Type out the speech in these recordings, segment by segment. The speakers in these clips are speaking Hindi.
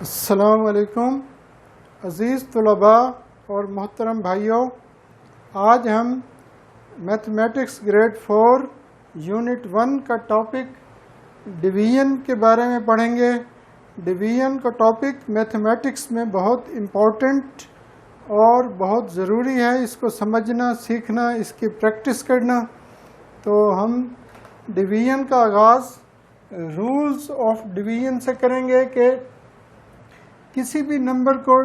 अस्सलाम वालेकुम अज़ीज़ तलबा और मोहतरम भाइयों, आज हम मैथमेटिक्स ग्रेड 4 यूनिट 1 का टॉपिक डिवीज़न के बारे में पढ़ेंगे। डिवीज़न का टॉपिक मैथमेटिक्स में बहुत इम्पोर्टेंट और बहुत ज़रूरी है, इसको समझना, सीखना, इसकी प्रैक्टिस करना। तो हम डिवीज़न का आगाज़ रूल्स ऑफ डिवीज़न से करेंगे कि किसी भी नंबर को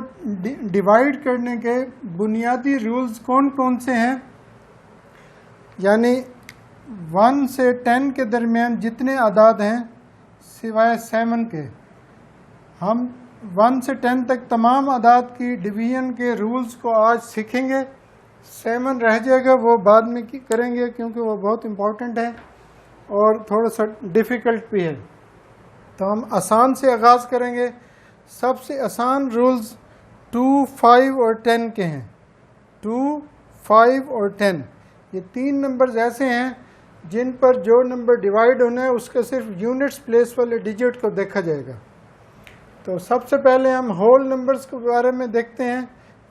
डिवाइड करने के बुनियादी रूल्स कौन कौन से हैं। यानी 1 से 10 के दरमियान जितने आदाद हैं सिवाय 7 के, हम 1 से 10 तक तमाम आदाद की डिवीज़न के रूल्स को आज सीखेंगे। 7 रह जाएगा, वो बाद में करेंगे क्योंकि वो बहुत इम्पोर्टेंट है और थोड़ा सा डिफ़िकल्ट भी है। तो हम आसान से आगाज़ करेंगे। सबसे आसान रूल्स 2, 5 और 10 के हैं। 2, 5 और 10 ये तीन नंबर्स ऐसे हैं जिन पर जो नंबर डिवाइड होना है उसके सिर्फ यूनिट्स प्लेस वाले डिजिट को देखा जाएगा। तो सबसे पहले हम होल नंबर्स के बारे में देखते हैं।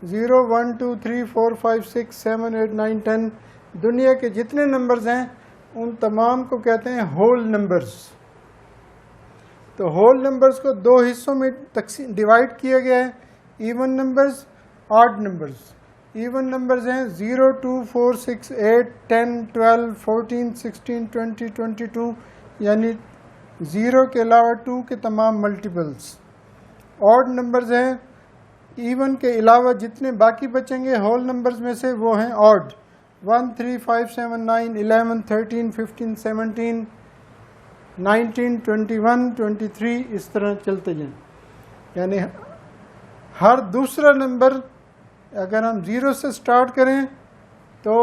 0, 1, 2, 3, 4, 5, 6, 7, 8, 9, 10 दुनिया के जितने नंबर्स हैं उन तमाम को कहते हैं होल नंबर्स। तो होल नंबर्स को दो हिस्सों में डिवाइड किया गया है, even numbers, odd numbers. Even numbers हैं 0, 2, 4, 6, 8, 10, 12, 14, 16, 20, 22 यानी 0 के अलावा 2 के तमाम मल्टीपल्स। ऑड नंबर्स हैं इवन के अलावा जितने बाकी बचेंगे होल नंबर्स में से वो हैं ऑड। 1, 3, 5, 7, 9, 11, 13, 15, 17, 19, 21, 23 इस तरह चलते जाएं। यानी हर दूसरा नंबर अगर हम 0 से स्टार्ट करें तो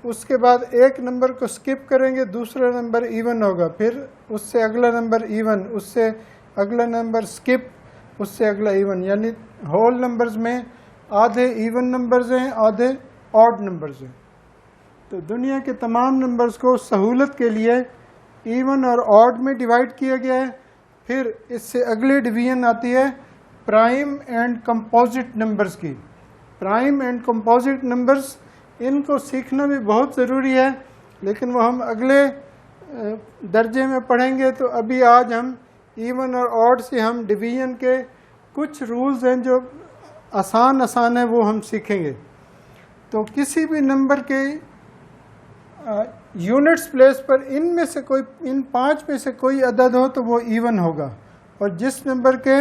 उसके बाद एक नंबर को स्किप करेंगे, दूसरा नंबर इवन होगा, फिर उससे अगला नंबर इवन, उससे अगला नंबर स्किप, उससे अगला इवन। यानी होल नंबर्स में आधे इवन नंबर्स हैं, आधे ऑड नंबर्स हैं। तो दुनिया के तमाम नंबर्स को सहूलत के लिए इवन और ऑड में डिवाइड किया गया है। फिर इससे अगली डिवीजन आती है प्राइम एंड कंपोजिट नंबर्स की। प्राइम एंड कंपोजिट नंबर्स, इनको सीखना भी बहुत ज़रूरी है, लेकिन वो हम अगले दर्जे में पढ़ेंगे। तो अभी आज हम इवन और ऑड से हम डिवीजन के कुछ रूल्स हैं जो आसान है, वो हम सीखेंगे। तो किसी भी नंबर के यूनिट्स प्लेस पर इनमें से कोई, इन 5 में से कोई अदद हो तो वो इवन होगा, और जिस नंबर के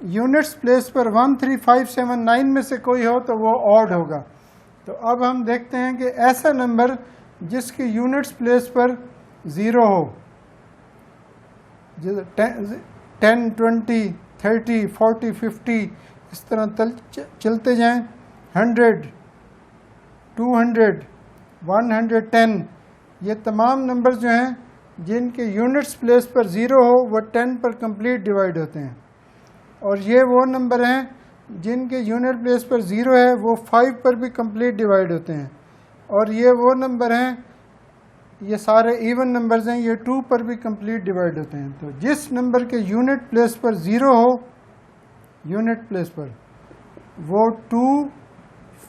यूनिट्स प्लेस पर 1, 3, 5, 7, 9 में से कोई हो तो वो ऑड होगा। तो अब हम देखते हैं कि ऐसा नंबर जिसकी यूनिट्स प्लेस पर 0 हो, जैसे 10, 20, 30, 40, 50 इस तरह चलते जाएं। 100, 200, 110 ये तमाम नंबर जो हैं जिनके यूनिट्स प्लेस पर 0 हो वो 10 पर कंप्लीट डिवाइड होते हैं। और ये वो नंबर हैं जिनके यूनिट प्लेस पर 0 है वो 5 पर भी कंप्लीट डिवाइड होते हैं। और ये वो नंबर हैं, ये सारे इवन नंबर्स हैं, ये 2 पर भी कंप्लीट डिवाइड होते हैं। तो जिस नंबर के यूनिट प्लेस पर 0 हो, यूनिट प्लेस पर, वो 2,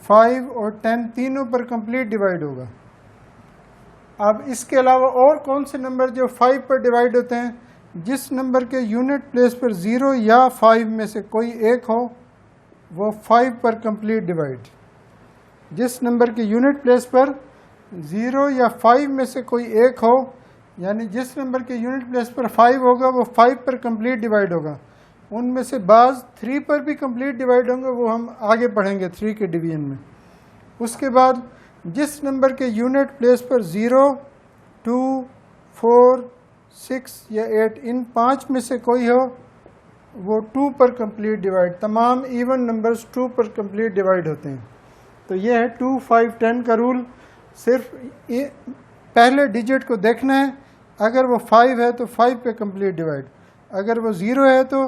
5 और 10 तीनों पर कंप्लीट डिवाइड होगा। अब इसके अलावा और कौन से नंबर जो 5 पर डिवाइड होते हैं? जिस नंबर के यूनिट प्लेस पर 0 या 5 में से कोई एक हो वो 5 पर कंप्लीट डिवाइड। जिस नंबर के यूनिट प्लेस पर 0 या 5 में से कोई एक हो, यानी जिस नंबर के यूनिट प्लेस पर 5 होगा वो 5 पर कंप्लीट डिवाइड होगा। उनमें से बाज़ 3 पर भी कंप्लीट डिवाइड होंगे, वो हम आगे पढ़ेंगे 3 के डिवीजन में। उसके बाद जिस नंबर के यूनिट प्लेस पर 0, 2, 4, 6 या 8 इन 5 में से कोई हो वो 2 पर कंप्लीट डिवाइड। तमाम इवन नंबर्स 2 पर कंप्लीट डिवाइड होते हैं। तो ये है 2, 5, 10 का रूल। सिर्फ पहले डिजिट को देखना है, अगर वो 5 है तो 5 पे कंप्लीट डिवाइड, अगर वो 0 है तो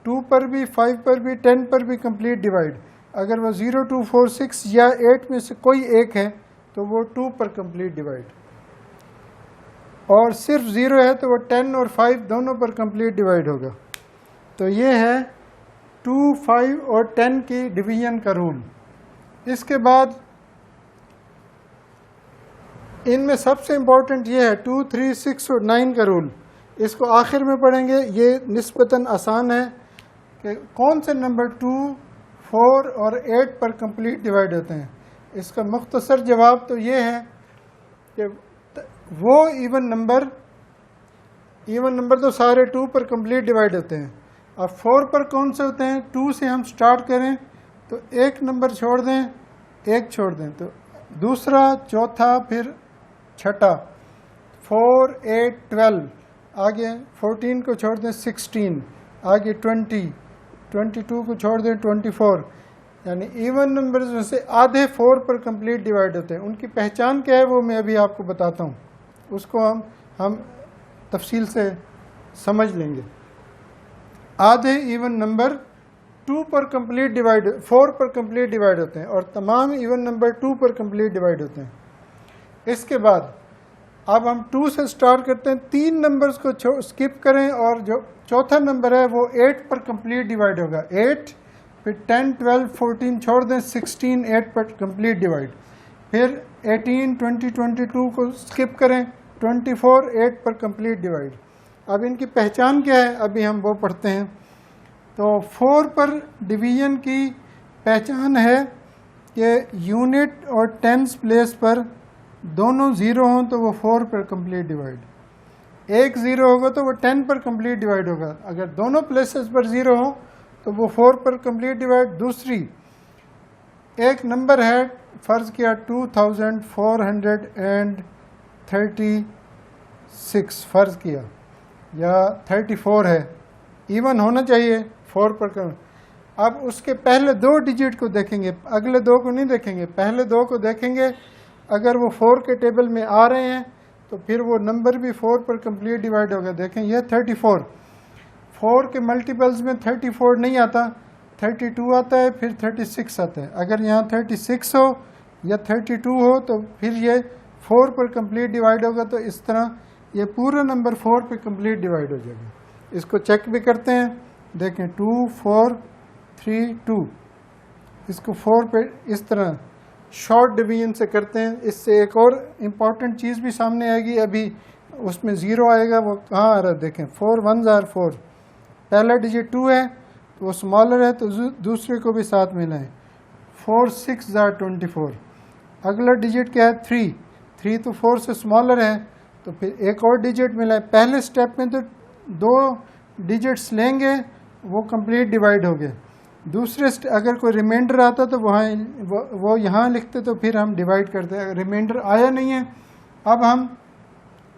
2 पर भी, 5 पर भी, 10 पर भी कंप्लीट डिवाइड। अगर वो 0, 2, 4, 6 या 8 में से कोई एक है तो वो 2 पर कंप्लीट डिवाइड, और सिर्फ 0 है तो वो 10 और 5 दोनों पर कंप्लीट डिवाइड होगा। तो ये है 2, 5 और 10 की डिवीजन का रूल। इसके बाद इनमें सबसे इम्पोर्टेंट ये है 2, 3, 6 और 9 का रूल। इसको आखिर में पढ़ेंगे। ये निस्बतन आसान है कि कौन से नंबर 2, 4 और 8 पर कंप्लीट डिवाइड होते हैं। इसका मुख्तसर जवाब तो ये है कि वो इवन नंबर तो सारे 2 पर कंप्लीट डिवाइड होते हैं। अब 4 पर कौन से होते हैं? 2 से हम स्टार्ट करें तो एक नंबर छोड़ दें, एक छोड़ दें तो दूसरा, चौथा, फिर छठा। 4, 8, 12, आगे 14 को छोड़ दें 16, आगे 20, 22 को छोड़ दें 24। यानी इवन नंबर्स में से आधे 4 पर कंप्लीट डिवाइड होते हैं। उनकी पहचान क्या है वो मैं अभी आपको बताता हूँ, उसको हम तफसील से समझ लेंगे। आधे इवन नंबर 4 पर कंप्लीट डिवाइड होते हैं और तमाम इवन नंबर 2 पर कंप्लीट डिवाइड होते हैं। इसके बाद अब हम 2 से स्टार्ट करते हैं। 3 नंबर्स को स्किप करें और जो चौथा नंबर है वो 8 पर कंप्लीट डिवाइड होगा। 8, फिर 10, 12, 14 छोड़ दें, 16 8 पर कंप्लीट डिवाइड। फिर 18, 20, 22 को स्किप करें, 24 8 पर कंप्लीट डिवाइड। अब इनकी पहचान क्या है अभी हम वो पढ़ते हैं। तो 4 पर डिवीजन की पहचान है कि यूनिट और टेंस प्लेस पर दोनों ज़ीरो हों तो वो 4 पर कंप्लीट डिवाइड, एक ज़ीरो होगा तो वो 10 पर कंप्लीट डिवाइड होगा। अगर दोनों प्लेसेस पर ज़ीरो हो तो वो 4 पर कंप्लीट डिवाइड। दूसरी, एक नंबर है फ़र्ज़ किया 2436 फ़र्ज़ किया, या 34 है, इवन होना चाहिए 4 पर कम। अब उसके पहले 2 डिजिट को देखेंगे, अगले 2 को नहीं देखेंगे, पहले 2 को देखेंगे। अगर वो 4 के टेबल में आ रहे हैं तो फिर वो नंबर भी 4 पर कंप्लीट डिवाइड होगा। देखें ये 34, 4 के मल्टीपल्स में 34 नहीं आता, 32 आता है, फिर 36 आता है। अगर यहाँ 36 हो या 32 हो तो फिर ये 4 पर कंप्लीट डिवाइड होगा। तो इस तरह ये पूरा नंबर 4 पर कंप्लीट डिवाइड हो जाएगा। इसको चेक भी करते हैं, देखें 2, 4, 3, 2, इसको 4 पे इस तरह शॉर्ट डिवीजन से करते हैं। इससे एक और इम्पॉर्टेंट चीज़ भी सामने आएगी, अभी उसमें ज़ीरो आएगा, वो कहाँ आ रहा है देखें। 4 1s are 4, पहला डिजिट 2 है तो वो स्मॉलर है तो दूसरे को भी साथ मिलाएं। 4 6s are 24, अगला डिजिट क्या है 3 तो 4 से स्मॉलर है तो फिर एक और डिजिट मिलाएं। पहले स्टेप में तो 2 डिजिट्स लेंगे वो कंप्लीट डिवाइड हो गए। दूसरे अगर कोई रिमाइंडर आता तो वो यहाँ लिखते तो फिर हम डिवाइड करते हैं। रिमाइंडर आया नहीं है, अब हम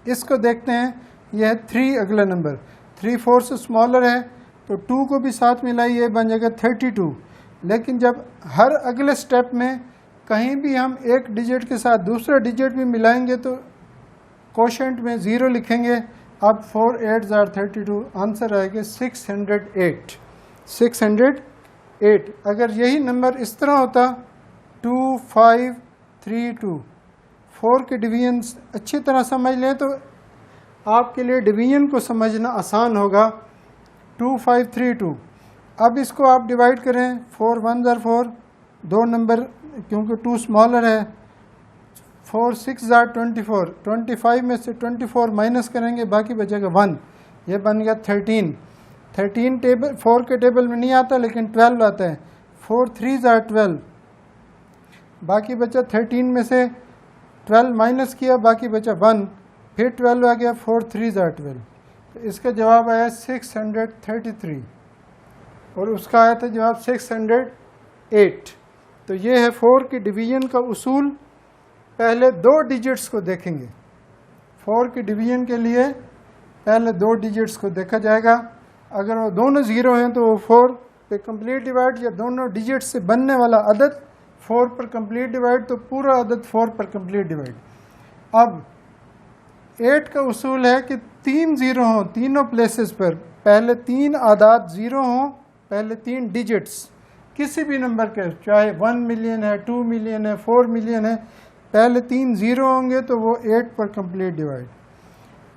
इसको देखते हैं। यह है 3, अगला नंबर 3 4 से स्मॉलर है तो 2 को भी साथ मिलाई, ये बन जाएगा 32। लेकिन जब हर अगले स्टेप में कहीं भी हम एक डिजिट के साथ दूसरा डिजिट भी मिलाएंगे तो कोशेंट में 0 लिखेंगे। अब 4 8s are 32, आंसर आएगा 608। अगर यही नंबर इस तरह होता 2 5 3 2, 4 के डिवीजन अच्छी तरह समझ लें तो आपके लिए डिवीजन को समझना आसान होगा। 2 5 3 2, अब इसको आप डिवाइड करें। 4 1s are 4, 2 नंबर क्योंकि 2 स्मॉलर है। 4 6s are 24, 25 में से 24 माइनस करेंगे, बाकी बचेगा 1, ये बन गया 13 टेबल 4 के टेबल में नहीं आता लेकिन 12 आता है। 4 3s are 12, बाकी बचा 13 में से 12 माइनस किया, बाकी बचा 1, फिर 12 आ गया। 4 3s are 12, तो इसका जवाब आया 633 और उसका आया था जवाब 608। तो ये है 4 की डिवीजन का उसूल। पहले 2 डिजिट्स को देखेंगे। 4 की डिवीजन के लिए पहले 2 डिजिट्स को देखा जाएगा। अगर वो दोनों ज़ीरो हैं तो वो 4 पे कंप्लीट डिवाइड, या दोनों डिजिट से बनने वाला अदद 4 पर कंप्लीट डिवाइड, तो पूरा अदद 4 पर कंप्लीट डिवाइड। अब 8 का उसूल है कि 3 ज़ीरो हों तीनों प्लेसेस पर, पहले 3 आदाद ज़ीरो हों, पहले 3 डिजिट्स किसी भी नंबर के, चाहे 1 मिलियन है, 2 मिलियन है, 4 मिलियन है, पहले 3 ज़ीरो होंगे तो वो 8 पर कंप्लीट डिवाइड।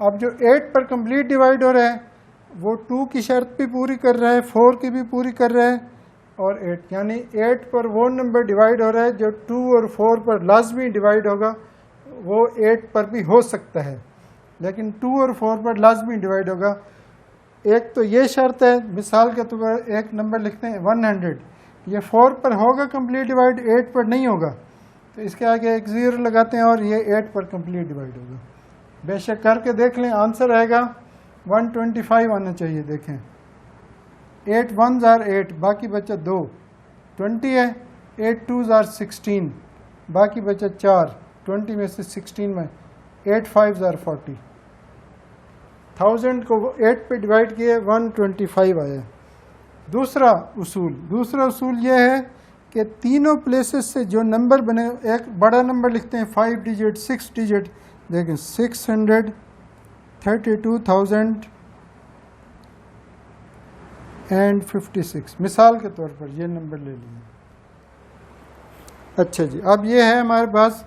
अब जो 8 पर कंप्लीट डिवाइड हो रहा है वो 2 की शर्त भी पूरी कर रहा है, 4 की भी पूरी कर रहा है और 8, यानी 8 पर वो नंबर डिवाइड हो रहा है जो 2 और 4 पर लाजमी डिवाइड होगा, वो 8 पर भी हो सकता है लेकिन 2 और 4 पर लाजमी डिवाइड होगा। एक तो ये शर्त है, मिसाल के तौर पर एक नंबर लिखते हैं 100, ये 4 पर होगा कंप्लीट डिवाइड, 8 पर नहीं होगा, तो इसके आगे एक 0 लगाते हैं और ये 8 पर कंप्लीट डिवाइड होगा। बेशक करके देख लें, आंसर आएगा 125 आना चाहिए। देखें 8 1s are 8, बाकी बचा 2, 20 है, 8 2s are 16, बाकी बचा 4, 20 में से 16 में 8 5s are 40। 1000 को 8 पे डिवाइड किए 125 आया। दूसरा उसूल ये है कि तीनों प्लेसेस से जो नंबर बने, एक बड़ा नंबर लिखते हैं 5 डिजिट 6 डिजिट, देखें 632,056 मिसाल के तौर पर ये नंबर ले लिए। अच्छा जी, अब ये है हमारे पास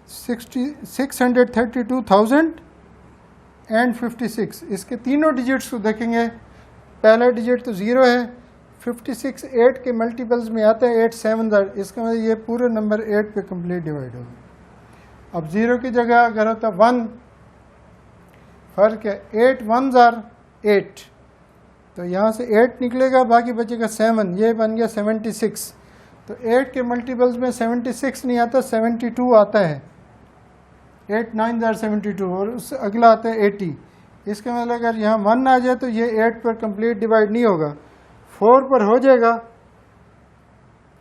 632,056, इसके तीनों डिजिट्स को देखेंगे। पहला डिजिट तो 0 है, 56 8 के मल्टीपल्स में आता है, 8 7s are, इसका मतलब ये पूरा नंबर 8 पे कंप्लीट डिवाइड होगा। अब 0 की जगह अगर होता 1, फर्क है, 8 1s are 8, तो यहाँ से 8 निकलेगा, बाकी बचेगा 7, ये बन गया 76। तो 8 के मल्टीपल्स में 76 नहीं आता, 72 आता है, 8 9s are 72 और उससे अगला आता है 80। इसका मतलब अगर यहाँ 1 आ जाए तो ये 8 पर कंप्लीट डिवाइड नहीं होगा, 4 पर हो जाएगा,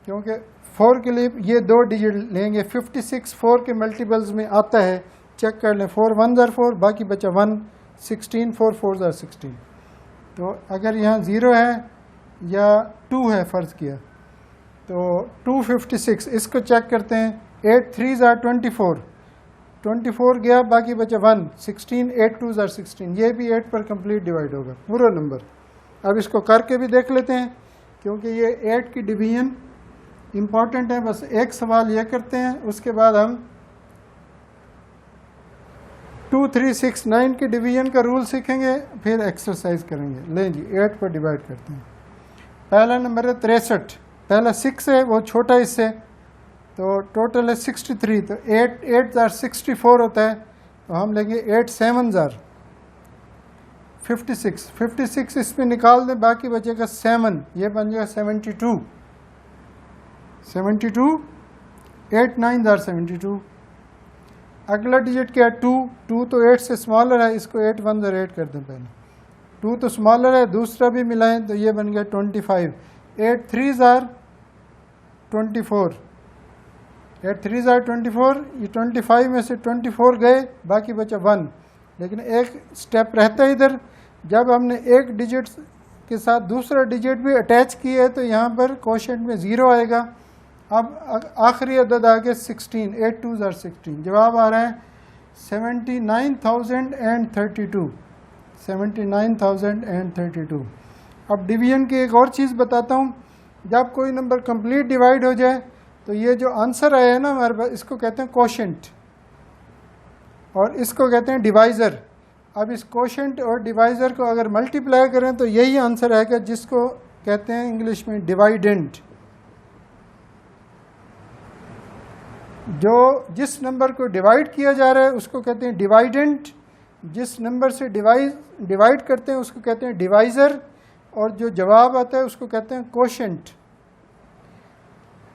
क्योंकि 4 के लिए ये 2 डिजिट लेंगे। 56 4 के मल्टीपल्स में आता है, चेक कर लें, 4 1s are 4, बाकी बचा 1, 16 4 4s are 16। तो अगर यहाँ 0 है या 2 है फ़र्ज़ किया तो 256, इसको चेक करते हैं, 8 3s are 24, 24 गया, बाकी बचा 1, 16 8 2s are 16, ये भी 8 पर कंप्लीट डिवाइड होगा पूरा नंबर। अब इसको करके भी देख लेते हैं, क्योंकि ये 8 की डिवीजन इम्पॉर्टेंट है। बस एक सवाल ये करते हैं, उसके बाद हम 2 3 6 9 की डिवीजन का रूल सीखेंगे, फिर एक्सरसाइज करेंगे। लें जी, 8 पर डिवाइड करते हैं। पहला नंबर है 63, पहला 6 है, वो छोटा इससे, तो टोटल है 63, तो 8 8s are 64 होता है, तो हम लेंगे 8 7s are 56, 56 इसमें निकाल दें, बाकी बचेगा 7, ये बन जाएगा 72, 72 8 9s are 72। अगला डिजिट क्या है 2, 2 तो 8 से स्मॉलर है, इसको 8 1s are 8 कर दें पहले, 2 तो स्मॉलर है, दूसरा भी मिलाएं तो ये बन गया 25, 8 3s are 24, 8 3s are 24, ये 25 में से 24 गए, बाकी बचा 1। लेकिन एक स्टेप रहता है इधर, जब हमने एक डिजिट के साथ दूसरा डिजिट भी अटैच किया है तो यहाँ पर कोशेंट में 0 आएगा। अब आखिरी अदद आ गया 16, 8 2s are 16, जवाब आ रहा है 79,032, 79,032। अब डिवीजन की एक और चीज़ बताता हूँ, जब कोई नंबर कंप्लीट डिवाइड हो जाए तो ये जो आंसर आया है ना हमारे पास, इसको कहते हैं कोशेंट और इसको कहते हैं डिवाइज़र। अब इस कोशेंट और डिवाइज़र को अगर मल्टीप्लाई करें तो यही आंसर आएगा, जिसको कहते हैं इंग्लिश में डिवाइडेंट। जिस नंबर को डिवाइड किया जा रहा है उसको कहते हैं डिवाइडेंट, जिस नंबर से डिवाइड करते हैं उसको कहते हैं डिवाइज़र, और जो जवाब आता है उसको कहते हैं कोशेंट।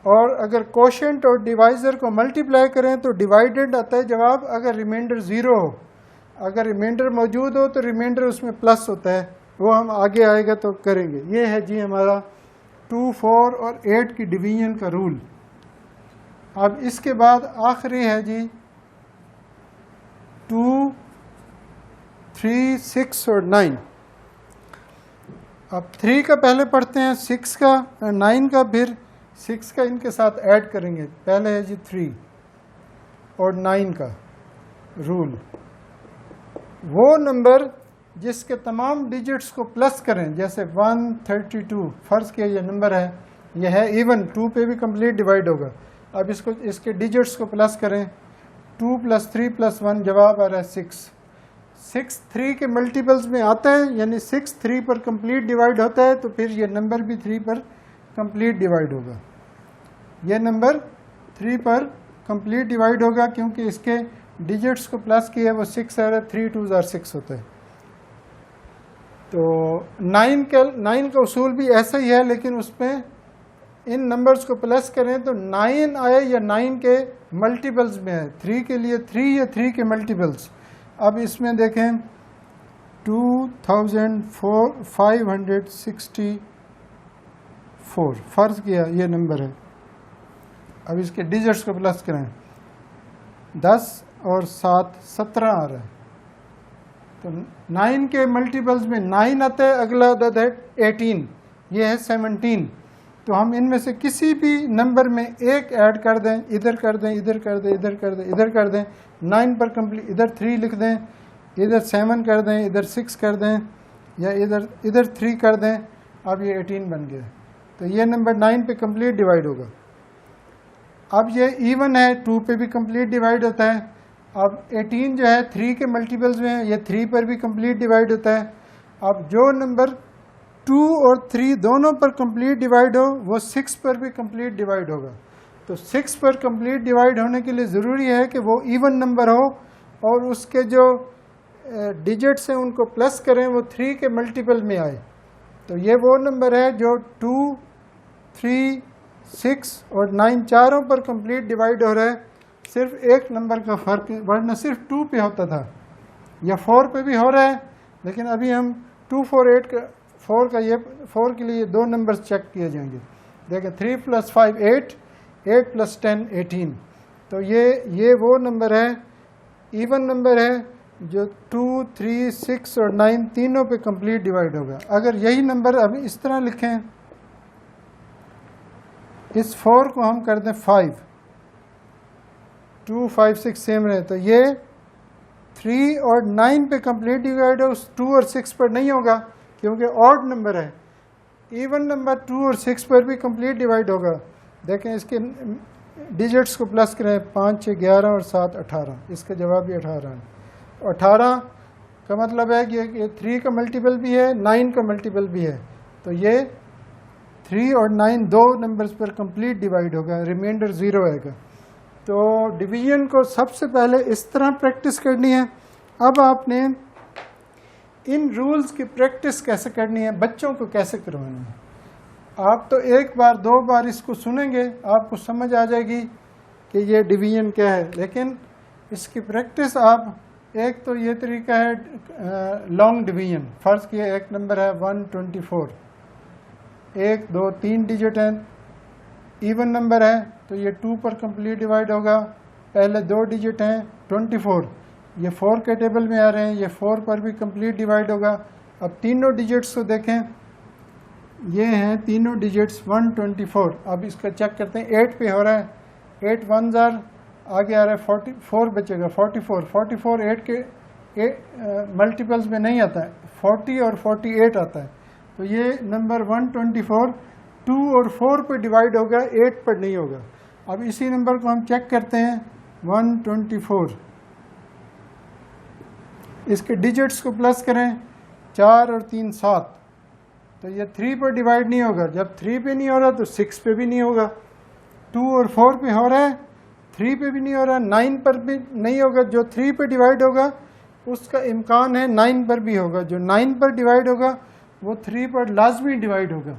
और अगर कोशेंट और डिवाइज़र को मल्टीप्लाई करें तो डिवाइडेड आता है जवाब, अगर रिमाइंडर 0 हो। अगर रिमाइंडर मौजूद हो तो रिमाइंडर उसमें प्लस होता है, वो हम आगे आएगा तो करेंगे। ये है जी हमारा 2 4 और 8 की डिवीजन का रूल। अब इसके बाद आखिरी है जी 2 3 6 और 9। अब 3 का पहले पढ़ते हैं, 6 का 9 का, फिर 6 का इनके साथ ऐड करेंगे। पहले है जी 3 और 9 का रूल। वो नंबर जिसके तमाम डिजिट्स को प्लस करें, जैसे 132, फ़र्ज़ किया ये नंबर है, यह है इवन, 2 पे भी कंप्लीट डिवाइड होगा। अब इसके डिजिट्स को प्लस करें, 2 + 3 + 1, जवाब आ रहा है 6, 6 3 के मल्टीपल्स में आता है, यानी 6 3 पर कंप्लीट डिवाइड होता है, तो फिर ये नंबर भी 3 पर कंप्लीट डिवाइड होगा। ये नंबर 3 पर कंप्लीट डिवाइड होगा क्योंकि इसके डिजिट्स को प्लस किया वो 6 आ रहा है, 3 2 6 होता है। तो 9 का उसूल भी ऐसा ही है, लेकिन उसमें इन नंबर्स को प्लस करें तो 9 आए या 9 के मल्टीपल्स में है। 3 के लिए 3 या 3 के मल्टीपल्स। अब इसमें देखें 2564 फ़र्ज़ किया ये नंबर है। अब इसके डिजिट्स को प्लस करें, 10 और 7 17 आ रहा है। तो 9 के मल्टीपल्स में 9 आता है, अगला अदद है 18, ये है 17। तो हम इनमें से किसी भी नंबर में एक ऐड कर दें, इधर कर दें, इधर कर दें, इधर कर दें, इधर कर दें, 9 पर कंप्लीट, इधर 3 लिख दें, इधर 7 कर दें, इधर 6 कर दें, या इधर 3 कर दें, अब ये 18 बन गया। तो ये नंबर 9 पे कंप्लीट डिवाइड होगा। अब ये इवन है, 2 पे भी कंप्लीट डिवाइड होता है। अब 18 जो है 3 के मल्टीपल्स में है, ये 3 पर भी कंप्लीट डिवाइड होता है। अब जो नंबर 2 और 3 दोनों पर कंप्लीट डिवाइड हो वो 6 पर भी कंप्लीट डिवाइड होगा। तो 6 पर कंप्लीट डिवाइड होने के लिए ज़रूरी है कि वो इवन नंबर हो और उसके जो डिजिट्स हैं उनको प्लस करें, वो 3 के मल्टीपल में आए। तो ये वो नंबर है जो 2 3 6 और 9 चारों पर कंप्लीट डिवाइड हो रहा है। सिर्फ एक नंबर का फ़र्क है, वरना सिर्फ 2 पे होता था, या 4 पे भी हो रहा है, लेकिन अभी हम 2 4 8 का 4 के लिए 2 नंबर्स चेक किए जाएंगे। देखें 3 + 5 8, 8 + 10 18। तो ये वो नंबर है, इवन नंबर है, जो 2 3 6 और 9 तीनों पे कंप्लीट डिवाइड होगा। अगर यही नंबर अभी इस तरह लिखें, इस 4 को हम कर दें 5, 2 5 6 सेम रहे, तो ये 3 और 9 पे कंप्लीट डिवाइड हो, 2 और 6 पर नहीं होगा क्योंकि ऑड नंबर है। इवन नंबर 2 और 6 पर भी कंप्लीट डिवाइड होगा। देखें इसके डिजिट्स को प्लस करें, 5 6 11 और 7 18, इसका जवाब भी 18 है। 18 का मतलब है कि 3 का मल्टीपल भी है, 9 का मल्टीपल भी है। तो ये 3 और 9 दो नंबर्स पर कंप्लीट डिवाइड होगा, रिमाइंडर 0 आएगा। तो डिवीजन को सबसे पहले इस तरह प्रैक्टिस करनी है। अब आपने इन रूल्स की प्रैक्टिस कैसे करनी है, बच्चों को कैसे करवानी है। आप तो एक बार 2 बार इसको सुनेंगे, आपको समझ आ जाएगी कि ये डिवीजन क्या है, लेकिन इसकी प्रैक्टिस आप, एक तो ये तरीका है लॉन्ग डिवीजन। फ़र्ज़ किया एक नंबर है 124, 1 2 3 डिजिट हैं, इवन नंबर है, तो ये 2 पर कंप्लीट डिवाइड होगा। पहले 2 डिजिट हैं 24, ये 4 के टेबल में आ रहे हैं, ये 4 पर भी कंप्लीट डिवाइड होगा। अब तीनों डिजिट्स को देखें, ये हैं तीनों डिजिट्स 124। अब इसका चेक करते हैं, 8 पे हो रहा है, 8 1 आगे आ रहा है, 44 बचेगा, 44 8 के मल्टीपल्स में नहीं आता है, 40 और 48 आता है। तो ये नंबर 124 2 और 4 पे डिवाइड होगा, 8 पर नहीं होगा। अब इसी नंबर को हम चेक करते हैं, 124, इसके डिजिट्स को प्लस करें, 4 और 3 7, तो ये 3 पर डिवाइड नहीं होगा। जब 3 पे नहीं हो रहा तो 6 पे भी नहीं होगा। 2 और 4 पे हो रहा है, 3 पे भी नहीं हो रहा, 9 पर भी नहीं होगा। जो 3 पे डिवाइड होगा उसका इम्कान है 9 पर भी होगा। जो 9 पर डिवाइड होगा वो 3 पर लाजमी डिवाइड होगा।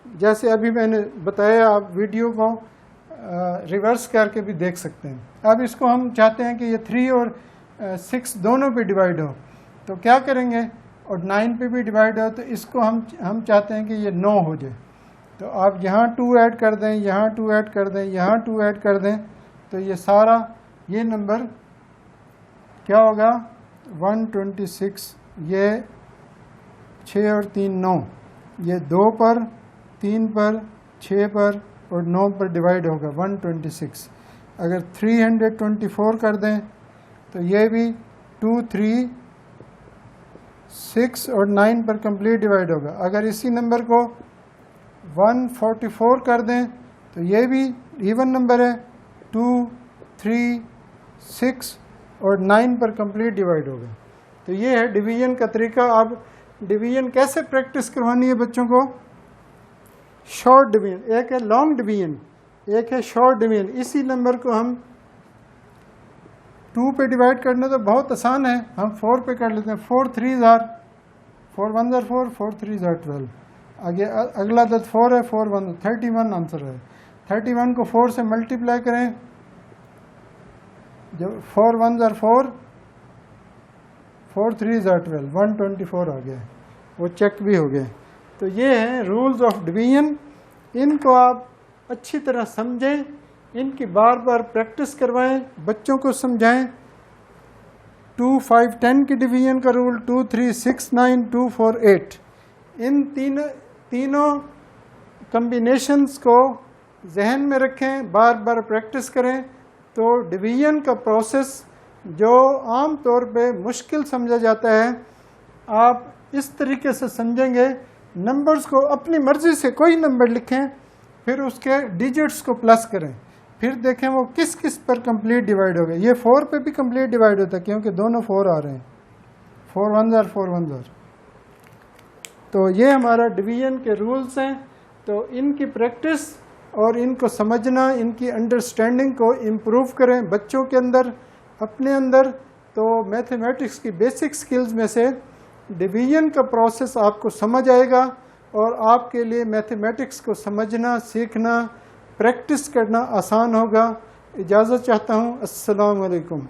जैसे अभी मैंने बताया, आप वीडियो को रिवर्स करके भी देख सकते हैं। अब इसको हम चाहते हैं कि ये 3 और 6 दोनों पे डिवाइड हो, तो क्या करेंगे, और 9 पे भी डिवाइड हो, तो इसको हम चाहते हैं कि ये 9 हो जाए। तो आप यहाँ 2 ऐड कर दें, यहाँ 2 ऐड कर दें, यहाँ 2 ऐड कर दें, तो ये सारा ये नंबर क्या होगा, 126। ये 6 और 3 9, ये 2 पर 3 पर 6 पर और 9 पर डिवाइड होगा, 126। अगर 324 कर दें तो ये भी 2 3 6 और 9 पर कंप्लीट डिवाइड होगा। अगर इसी नंबर को 144 कर दें तो ये भी इवन नंबर है, 2 3 6 और 9 पर कंप्लीट डिवाइड होगा। तो ये है डिवीजन का तरीका। अब डिवीजन कैसे प्रैक्टिस करवानी है बच्चों को? शॉर्ट डिवीजन, एक है लॉन्ग डिवीजन, एक है शॉर्ट डिवीजन। इसी नंबर को हम 2 पे डिवाइड करना तो बहुत आसान है, हम 4 पे कर लेते हैं। 4 3 जार 4 1 जार 4, 4 3 जार 12। आगे अगला दस 4 है, 4 1 31 आंसर है। 31 को 4 से मल्टीप्लाई करें, जब 4 1 जार 4, 4 3 जार 12, 124 आ गया, वो चेक भी हो गए। तो ये हैं रूल्स ऑफ डिवीजन, इनको आप अच्छी तरह समझें, इनकी बार बार प्रैक्टिस करवाएं, बच्चों को समझाएं। 2 5 10 की डिवीजन का रूल, 2 3 6 9 2 4 8, इन तीनों कम्बिनेशंस को जहन में रखें, बार बार प्रैक्टिस करें। तो डिवीजन का प्रोसेस जो आम तौर पे मुश्किल समझा जाता है, आप इस तरीके से समझेंगे। नंबर्स को अपनी मर्जी से कोई नंबर लिखें, फिर उसके डिजिट्स को प्लस करें, फिर देखें वो किस किस पर कंप्लीट डिवाइड हो गए। ये 4 पे भी कंप्लीट डिवाइड होता है क्योंकि दोनों 4 आ रहे हैं, 4 1 जार 4 1 जार। तो ये हमारा डिवीजन के रूल्स हैं। तो इनकी प्रैक्टिस और इनको समझना, इनकी अंडरस्टैंडिंग को इम्प्रूव करें बच्चों के अंदर, अपने अंदर। तो मैथमेटिक्स की बेसिक स्किल्स में से डिवीजन का प्रोसेस आपको समझ आएगा और आपके लिए मैथमेटिक्स को समझना, सीखना, प्रैक्टिस करना आसान होगा। इजाज़त चाहता हूँ। अस्सलाम वालेकुम।